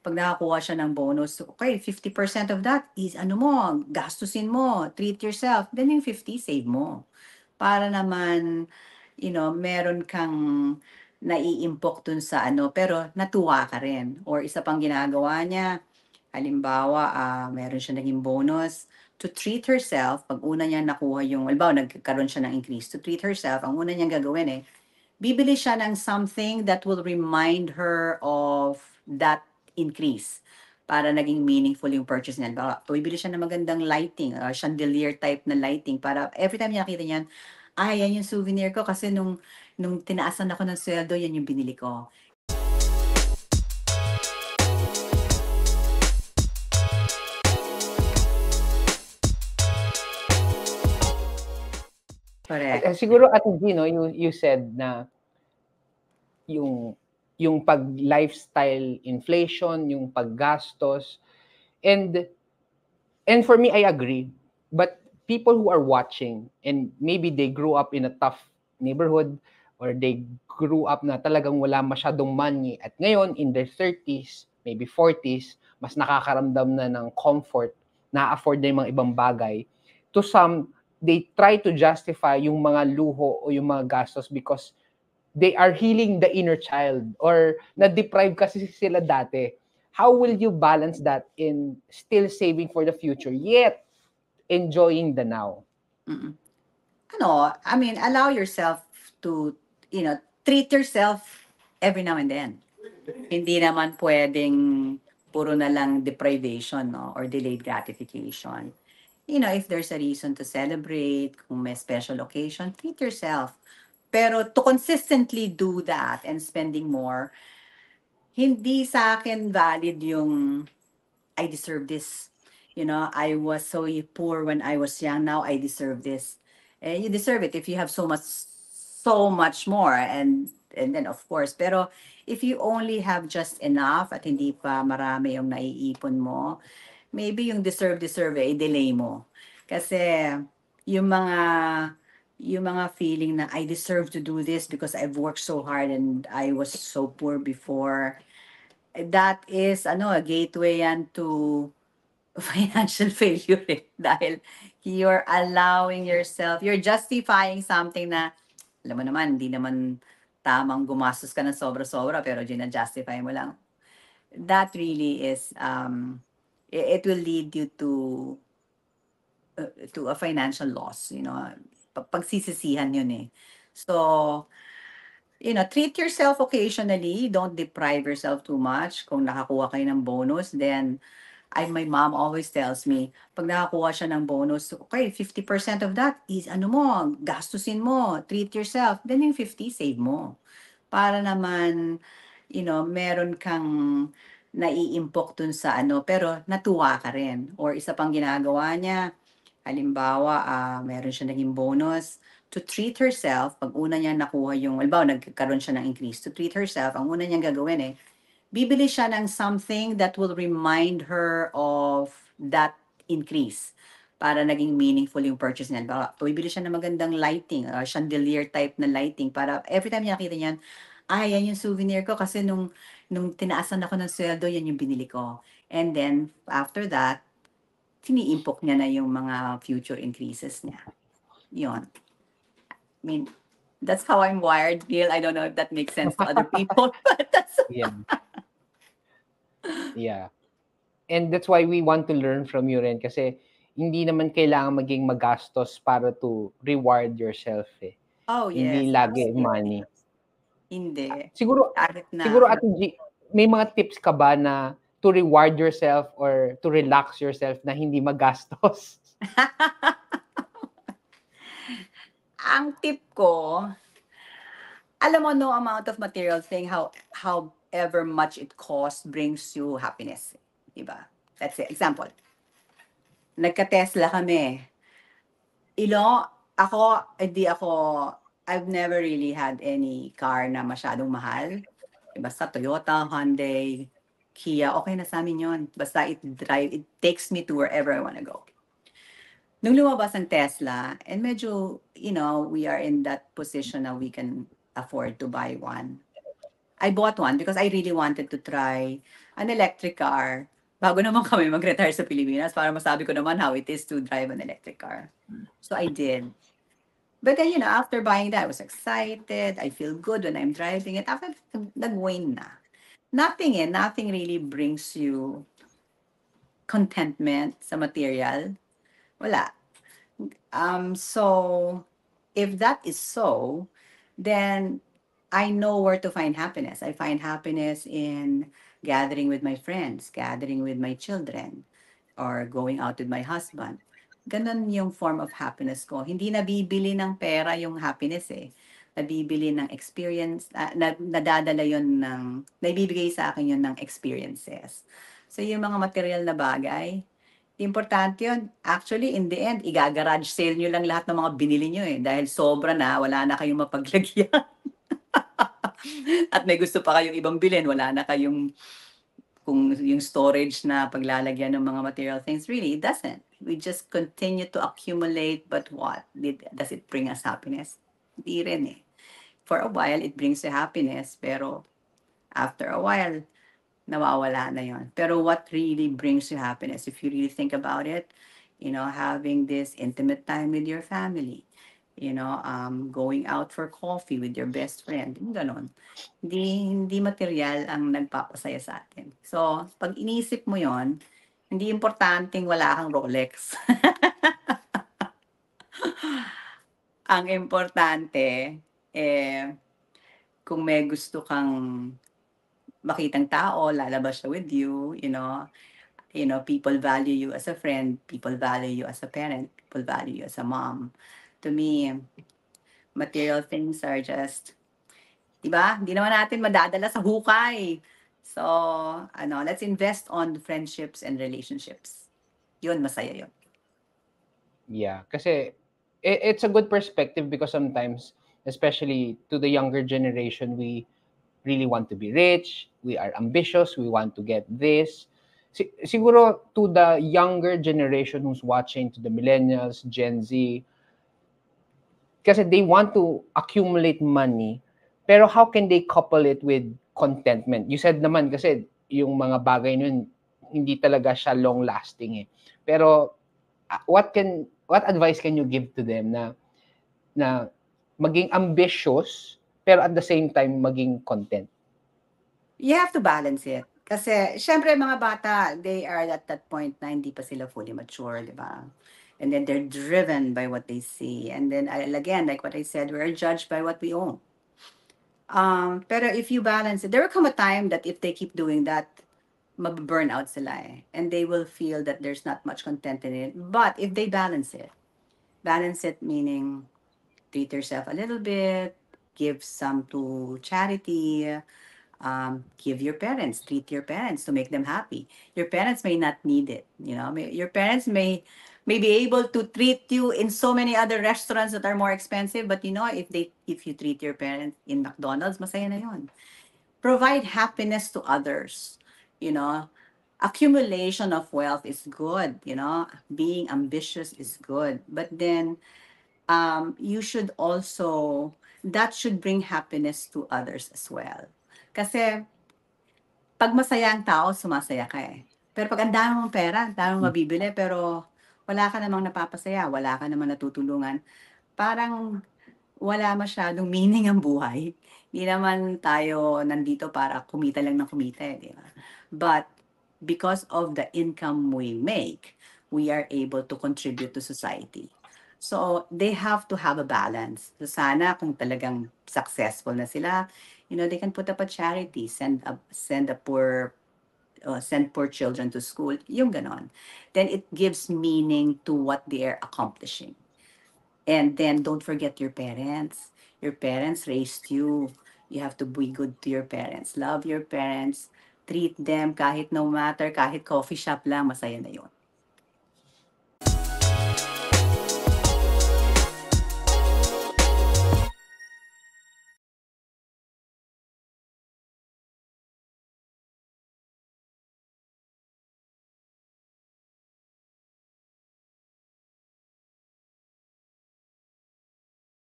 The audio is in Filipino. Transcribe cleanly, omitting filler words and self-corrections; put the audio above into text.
Pag nakakuha siya ng bonus, okay, 50% of that is ano mo, gastusin mo, treat yourself. Then yung 50, save mo. Para naman, meron kang naiimpok dun sa ano, pero natuwa ka rin. Or isa pang ginagawa niya, halimbawa, meron siya naging bonus, to treat herself, pag una niya nakuha yung, halimbawa, nagkaroon siya ng increase, to treat herself, ang una niyang gagawin bibili siya ng something that will remind her of that increase para naging meaningful yung purchase niya. Bibili siya ng magandang lighting, chandelier type na lighting para every time niya nakita niyan, yan yung souvenir ko kasi nung tinaasan ako ng sweldo, yan yung binili ko. Correct. Siguro at G, no, you said na yung pag lifestyle inflation, yung paggastos, and for me I agree, but people who are watching and maybe they grew up in a tough neighborhood or they grew up na talagang wala masyadong money at ngayon in their 30s, maybe 40s, mas nakakaramdam na ng comfort, na-afford na yung mga ibang bagay. To some, they try to justify yung mga luho o yung mga gastos because they are healing the inner child or na-deprive kasi sila dati. How will you balance that in still saving for the future yet enjoying the now? Mm-mm. Allow yourself to, treat yourself every now and then. Hindi naman pwedeng puro na lang deprivation, no? Or delayed gratification. If there's a reason to celebrate, kung may special occasion, treat yourself. Pero to consistently do that and spending more, hindi sa akin valid yung I deserve this. I was so poor when I was young. Now I deserve this. You deserve it if you have so much more, and then of course. Pero if you only have just enough at hindi pa marami yung naiipon mo, maybe yung deserve delay mo. Kasi yung mga yung mga feeling na I deserve to do this because I've worked so hard and I was so poor before. That is a gateway yan to financial failure dahil you're allowing yourself, you're justifying something na alam mo naman, hindi naman tamang gumastos ka ng sobra-sobra pero gina-justify mo lang. That really is, it will lead you to a financial loss, pagsisisihan yun So, treat yourself occasionally, don't deprive yourself too much. Kung nakakuha kayo ng bonus, then my mom always tells me, pag nakakuha siya ng bonus, okay, 50% of that is ano mo, gastusin mo, treat yourself. Then yung 50, save mo. Para naman, meron kang naiimpok dun sa ano, pero natuwa ka rin. Or isa pang ginagawa niya, halimbawa, meron siya naging bonus, to treat herself, pag una niya nakuha yung, halimbawa, nagkaroon siya ng increase, to treat herself, ang una niyang gagawin bibili siya ng something that will remind her of that increase para naging meaningful yung purchase niya. Bibili siya ng magandang lighting, chandelier type na lighting para every time niya nakita niyan, yan yung souvenir ko kasi nung tinaasan ako ng sweldo, yan yung binili ko. And then, after that, tiniimpok niya na yung mga future increases niya. Yun. That's how I'm wired, Neil. I don't know if that makes sense to other people, but that's... Yeah. And that's why we want to learn from you rin kasi hindi naman kailangan maging magastos para to reward yourself Oh, yes. Hindi lagi money. Hindi. Siguro Ate G, may mga tips ka ba na to reward yourself or to relax yourself na hindi magastos? Ang tip ko, alam mo, no amount of material thing, however much it costs, brings you happiness. Diba? That's it. Example. Nagka-Tesla kami. I've never really had any car na masyadong mahal. Basta Toyota, Hyundai, Kia, okay na sa amin yun. Basta it takes me to wherever I wanna go. Nung lumabas ang Tesla, and medyo, we are in that position na we can afford to buy one. I bought one because I really wanted to try an electric car bago naman kami mag-retire sa Pilipinas para masabi ko naman how it is to drive an electric car. So I did. But then, after buying that, I was excited. I feel good when I'm driving it. After, nag-wane na. Nothing really brings you contentment sa material. Wala. So, if that is so, then I know where to find happiness. I find happiness in gathering with my friends, gathering with my children, or going out with my husband. Ganon yung form of happiness ko. Hindi nabibili ng pera yung happiness eh. Nabibili ng experience, nadadala yun naibibigay sa akin yun ng experiences. So yung mga material na bagay, importante yun. Actually, in the end, igagarage sale nyo lang lahat ng mga binili nyo eh. Dahil sobra na, wala na kayong mapaglagyan. At may gusto pa kayong ibang bilhin, wala na kayong kung yung storage na paglalagyan ng mga material things. Really, it doesn't. We just continue to accumulate, but what? Does it bring us happiness? Hindi rin eh. For a while, it brings you happiness, pero after a while, nawawala na yon. Pero what really brings you happiness, if you really think about it, having this intimate time with your family, going out for coffee with your best friend, yung ganon. Hindi material ang nagpapasaya sa atin. So, pag inisip mo yon, hindi importanteng wala kang Rolex. Ang importante, eh, kung may gusto kang makitang tao, lalabas siya with you, people value you as a friend, people value you as a parent, people value you as a mom. To me, material things are just, di ba? Hindi naman natin madadala sa hukay. So, let's invest on friendships and relationships. Yun, masaya yun. Yeah, kasi it's a good perspective because sometimes, especially to the younger generation, we really want to be rich, we are ambitious, we want to get this. Siguro to the younger generation who's watching, to the millennials, Gen Z, kasi they want to accumulate money, pero how can they couple it with contentment? You said naman kasi yung mga bagay nun, hindi talaga siya long lasting eh. Pero what advice can you give to them na maging ambitious pero at the same time maging content? You have to balance it. Kasi, syempre, mga bata, they are at that point na hindi pa sila fully mature, di ba? And then they're driven by what they see. And then, again, like what I said, we're judged by what we own. Pero if you balance it, there will come a time that if they keep doing that, mag-burn out sila eh. And they will feel that there's not much content in it. But if they balance it meaning treat yourself a little bit, give some to charity, give treat your parents to make them happy. Your parents may not need it, your parents may be able to treat you in so many other restaurants that are more expensive, but if you treat your parents in McDonald's, masaya na yun. Provide happiness to others, you know. Accumulation of wealth is good, being ambitious is good, but then you should also, that should bring happiness to others as well. Kasi pag masaya ang tao, sumasaya ka eh. Pero pag ang dami mong pera, ang dami mong mabibili, pero wala ka namang napapasaya, wala ka namang natutulungan, parang wala masyadong meaning ang buhay. Hindi naman tayo nandito para kumita lang ng kumita eh, di ba? But because of the income we make, we are able to contribute to society. So they have to have a balance. So sana kung talagang successful na sila, they can put up a charity, send poor children to school, yung ganon. Then it gives meaning to what they are accomplishing. And then don't forget your parents. Your parents raised you. You have to be good to your parents. Love your parents. Treat them kahit no matter, kahit coffee shop lang, masaya na yun.